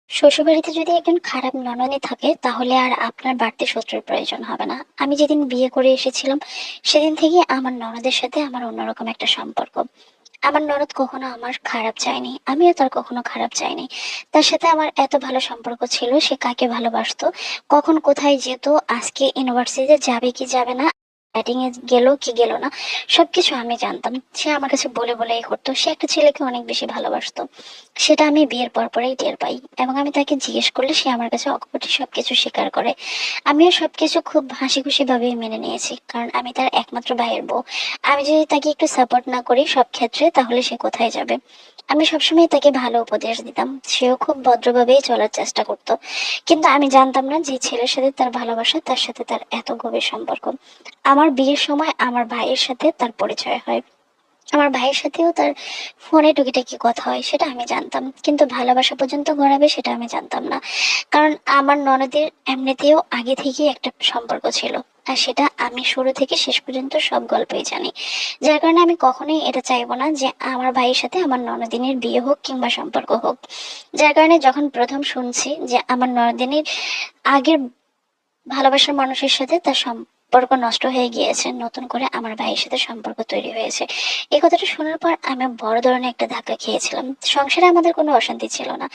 শ্বশুরবাড়িতে যদি একজন খারাপ ননদই থাকে তাহলে আর আপনার বাড়তি শত্রুর প্রয়োজন হবে না। আমি যেদিন বিয়ে করে এসেছিলাম সেদিন থেকে আমার ননদের সাথে আমার অন্যরকম একটা সম্পর্ক। আমার ননদ কখনো আমার খারাপ চায়নি, আমিও তার কখনো খারাপ চাইনি। তার সাথে আমার এত ভালো সম্পর্ক ছিল, সে কাকে ভালোবাসতো, কখন কোথায় যেত, আজকে ইউনিভার্সিটিতে যাবে কি যাবে না, ব্যাটিং এ গেল কি গেল না, সবকিছু আমি জানতাম। সে আমার কাছে বলে বলেই করতো সে একটা ছেলেকে অনেক বেশি ভালোবাসতো। সেটা আমি বিয়ের পর পরেই টের পাই, এবং আমি তাকে জিজ্ঞেস করলে সে আমার কাছে অকপটে সবকিছু স্বীকার করে। আমিও সবকিছু খুব হাসি খুশি ভাবে মেনে নিয়েছি, কারণ আমি তার একমাত্র ভাইয়ের বউ। আমি যদি তাকে একটু সাপোর্ট না করি সব ক্ষেত্রে, তাহলে সে কোথায় যাবে। আমি সবসময় তাকে ভালো উপদেশ দিতাম, সেও খুব ভদ্রভাবেই চলার চেষ্টা করতো। কিন্তু আমি জানতাম না যে ছেলের সাথে তার ভালোবাসা, তার সাথে তার এত গভীর সম্পর্ক। আমার বিয়ের সময় আমার ভাইয়ের সাথে তার পরিচয় হয়। আমার ভাইয়ের সাথেও তার ফোনে টুকিটাকি কথা হয়, সেটা আমি জানতাম, কিন্তু ভালোবাসা পর্যন্ত গড়াবে সেটা আমি জানতাম না। কারণ আমার ননদের এমনিতেও আগে থেকেই একটা সম্পর্ক ছিল, আর সেটা আমি শুরু থেকে শেষ পর্যন্ত সব গল্পই জানি। যার কারণে আমি কখনোই এটা চাইবো না যে আমার ভাইয়ের সাথে আমার ননদিনীর বিয়ে হোক কিংবা সম্পর্ক হোক। যার কারণে যখন প্রথম শুনছি যে আমার ননদিনীর আগের ভালোবাসার মানুষের সাথে তার সম্পর্ক নষ্ট হয়ে গিয়েছে, নতুন করে আমার ভাইয়ের সাথে সম্পর্ক তৈরি হয়েছে, এই কথাটা শোনার পর আমি বড় ধরনের একটা ধাক্কা খেয়েছিলাম। সংসারে আমাদের কোনো অশান্তি ছিল না,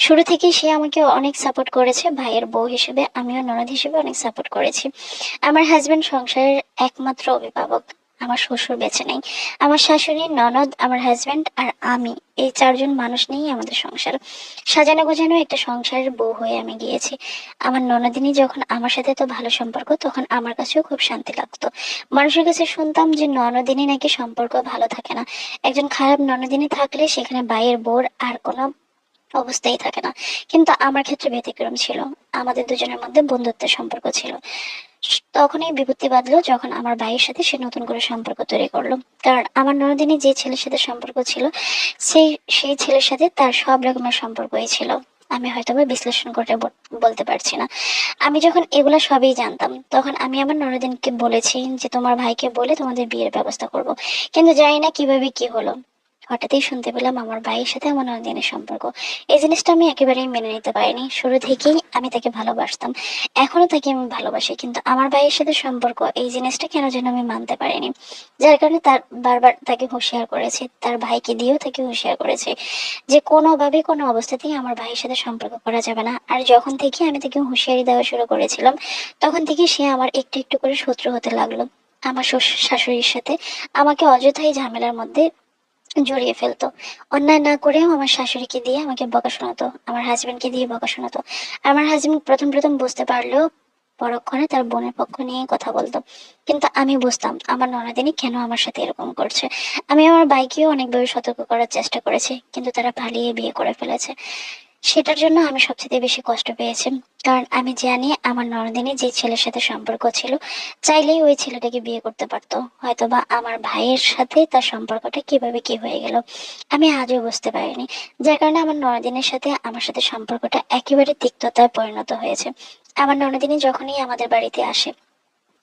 শুরু থেকেই সে আমাকে অনেক সাপোর্ট করেছে, ভাইয়ের বউ হিসেবে আমিও ননদ হিসেবে অনেক সাপোর্ট করেছি। আমার হাজবেন্ড সংসারের একমাত্র অভিভাবক, আমার শ্বশুর বেঁচে নেই। আমার শাশুড়ি, ননদ, আমার হাজবেন্ড আর আমি, এই চারজন মানুষ নিয়েই আমাদের সংসার। সাজানো গোছানো একটা সংসারের বউ হয়ে আমি গিয়েছি। আমার ননদিনী যখন আমার সাথে তো ভালো সম্পর্ক, তখন আমার কাছেও খুব শান্তি লাগতো। মানুষের কাছে শুনতাম যে ননদিনী নাকি সম্পর্ক ভালো থাকে না, একজন খারাপ ননদিনী থাকলে সেখানে বাইয়ের বোর আর কোনো অবস্থাই থাকে না। কিন্তু আমার ক্ষেত্রে ব্যতিক্রম ছিল, আমাদের দুজনের মধ্যে বন্ধুত্বের সম্পর্ক ছিল। তখনই বিপত্তি বাঁধলো যখন আমার ভাইয়ের সাথে সে নতুন করে সম্পর্ক তৈরি করলো। কারণ আমার ননদিনী যে ছেলের সাথে সম্পর্ক ছিল, সেই সেই ছেলের সাথে তার সব রকমের সম্পর্কই ছিল। আমি হয়তো বা বিশ্লেষণ করে বলতে পারছি না। আমি যখন এগুলা সবই জানতাম, তখন আমি আমার ননদিনকে বলেছি যে তোমার ভাইকে বলে তোমাদের বিয়ের ব্যবস্থা করব। কিন্তু জানি না কিভাবে কি হলো, হঠাৎই শুনতে পেলাম আমার ভাইয়ের সাথে আমার ননদিনের সম্পর্ক। এই জিনিসটা আমি একেবারেই মেনে নিতে পারিনি। শুরু থেকেই আমি তাকে ভালোবাসতাম, এখনো তাকে আমি ভালোবাসি, কিন্তু আমার ভাইয়ের সাথে সম্পর্ক এই জিনিসটা কেন যেন আমি মানতে পারিনি। যার কারণে তার বারবার তাকে হুঁশিয়ার করেছি, তার ভাইকে দিয়েও তাকে হুঁশিয়ার করেছি যে কোনোভাবে কোনো অবস্থাতেই আমার ভাইয়ের সাথে সম্পর্ক করা যাবে না। আর যখন থেকে আমি তাকে হুঁশিয়ারি দেওয়া শুরু করেছিলাম, তখন থেকে সে আমার একটু একটু করে শত্রু হতে লাগলো। আমার শাশুড়ির সাথে আমাকে অযথাই ঝামেলার মধ্যে জড়িয়ে ফেলতো। অন্যায় না করেও আমার শাশুড়িকে দিয়ে আমাকে বকা শোনাতো, আমার হাজবেন্ডকে দিয়ে বকা শোনাতো। আমার হাজবেন্ড প্রথম প্রথম বুঝতে পারলেও পরক্ষণে তার বোনের পক্ষ নিয়ে কথা বলতো। কিন্তু আমি বুঝতাম আমার ননদিনী কেন আমার সাথে এরকম করছে। আমি আমার ভাইকেও অনেকভাবে সতর্ক করার চেষ্টা করেছি, কিন্তু তারা পালিয়ে বিয়ে করে ফেলেছে। সেটার জন্য আমি সবচেয়ে বেশি কষ্ট পেয়েছি। কারণ আমি জানি আমার ননদিনী যে ছেলের সাথে সম্পর্ক ছিল, চাইলেই ওই ছেলেটাকে বিয়ে করতে পারতো। হয়তোবা আমার ভাইয়ের সাথে তার সম্পর্কটা কিভাবে কি হয়ে গেল আমি আজও বুঝতে পারিনি। যার কারণে আমার ননদিনের সাথে আমার সাথে সম্পর্কটা একেবারে তিক্ততায় পরিণত হয়েছে। আমার ননদিনী যখনই আমাদের বাড়িতে আসে,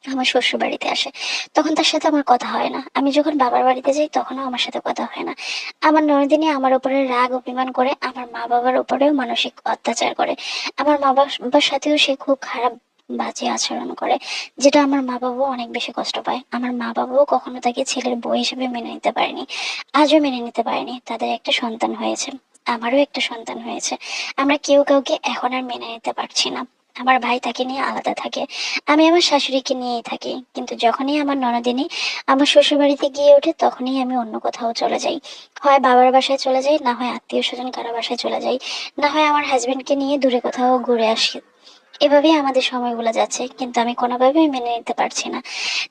আমার শ্বশুর বাড়িতে আসে, তখন তার সাথে আমার কথা হয় না। আমি যখন বাবার বাড়িতে যাই তখনও আমার সাথে কথা হয় না। আমার ননদিনী আমার উপরে রাগ অভিমান করে, আমার মা বাবার উপরেও মানসিক অত্যাচার করে। আমার মা বাবার সাথেও সে খুব খারাপ বাজে আচরণ করে, যেটা আমার মা বাবাও অনেক বেশি কষ্ট পায়। আমার মা বাবাও কখনো তাকে ছেলের বউ হিসেবে মেনে নিতে পারেনি, আজও মেনে নিতে পারেনি। তাদের একটা সন্তান হয়েছে, আমারও একটা সন্তান হয়েছে, আমরা কেউ কাউকে এখন আর মেনে নিতে পারছি না। আমার ভাই তাকে নিয়ে আলাদা থাকে, আমি আমার শাশুড়িকে নিয়েই থাকি। কিন্তু যখনই আমার ননদিনী আমার শ্বশুর বাড়িতে গিয়ে ওঠে, তখনই আমি অন্য কোথাও চলে যাই। হয় বাবার বাসায় চলে যাই, না হয় আত্মীয় স্বজন কারো বাসায় চলে যাই, না হয় আমার হাজবেন্ডকে নিয়ে দূরে কোথাও ঘুরে আসি। এভাবেই আমাদের সময়গুলো যাচ্ছে, কিন্তু আমি কোনোভাবেই মেনে নিতে পারছি না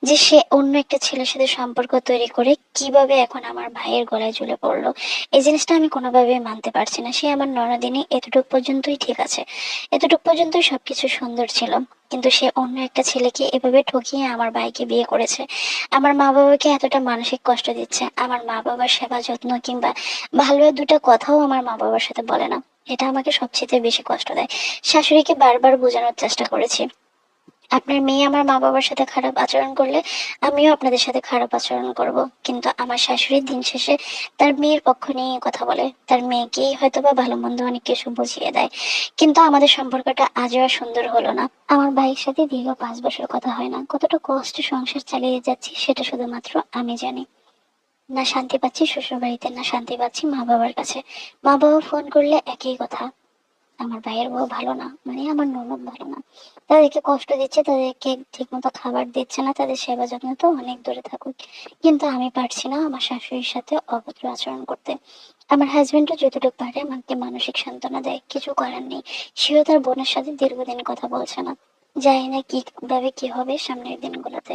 যে সে অন্য একটা ছেলের সাথে সম্পর্ক তৈরি করে কিভাবে এখন আমার ভাইয়ের গলায় ঝুলে পড়লো। এই জিনিসটা আমি কোনোভাবেই মানতে পারছি না। সে আমার ননদিনী এতটুকু পর্যন্তই ঠিক আছে, এতটুকু পর্যন্তই সবকিছু সুন্দর ছিল, কিন্তু সে অন্য একটা ছেলেকে এভাবে ঠকিয়ে আমার ভাইকে বিয়ে করেছে। আমার মা বাবাকে এতটা মানসিক কষ্ট দিচ্ছে, আমার মা বাবার সেবা যত্ন কিংবা ভালো দুটো কথাও আমার মা বাবার সাথে বলে না। এটা আমাকে সবচেয়ে বেশি কষ্ট দেয়। শাশুড়িকে বারবার বোঝানোর চেষ্টা করেছি, আপনার মেয়ে আমার মা বাবার সাথে খারাপ আচরণ করলে আমিও আপনাদের সাথে খারাপ আচরণ করব। কিন্তু আমার শাশুড়ি দিন শেষে তার মেয়ের পক্ষ নিয়ে কথা বলে, তার মেয়েকেই হয়তো বা ভালো মন্দ অনেক কিছু বুঝিয়ে দেয়। কিন্তু আমাদের সম্পর্কটা আজও আর সুন্দর হলো না। আমার ভাইয়ের সাথে দীর্ঘ 5 বছর কথা হয় না। কতটা কষ্টে সংসার চালিয়ে যাচ্ছি সেটা শুধুমাত্র আমি জানি। না শান্তি পাচ্ছি শ্বশুর বাড়িতে, না শান্তি পাচ্ছি মা বাবার কাছে। মা বাবা ফোন করলে একই কথা, আমার ভাইয়ের বউ ভালো না, মানে আমার ননদ ভালো না, তাদেরকে কষ্ট দিচ্ছে, তাদেরকে ঠিক মতো খাবার দিচ্ছে না, তাদের সেবা যত্ন তো অনেক দূরে থাকুক। কিন্তু আমি পারছি না আমার শাশুড়ির সাথে অভদ্র আচরণ করতে। আমার হাজবেন্ডও যতটুকু পারে আমাকে মানসিক সান্ত্বনা দেয়, কিছু করার নেই। সেও তার বোনের সাথে দীর্ঘদিন কথা বলছে না। জানি না কিভাবে কি হবে সামনের দিনগুলোতে।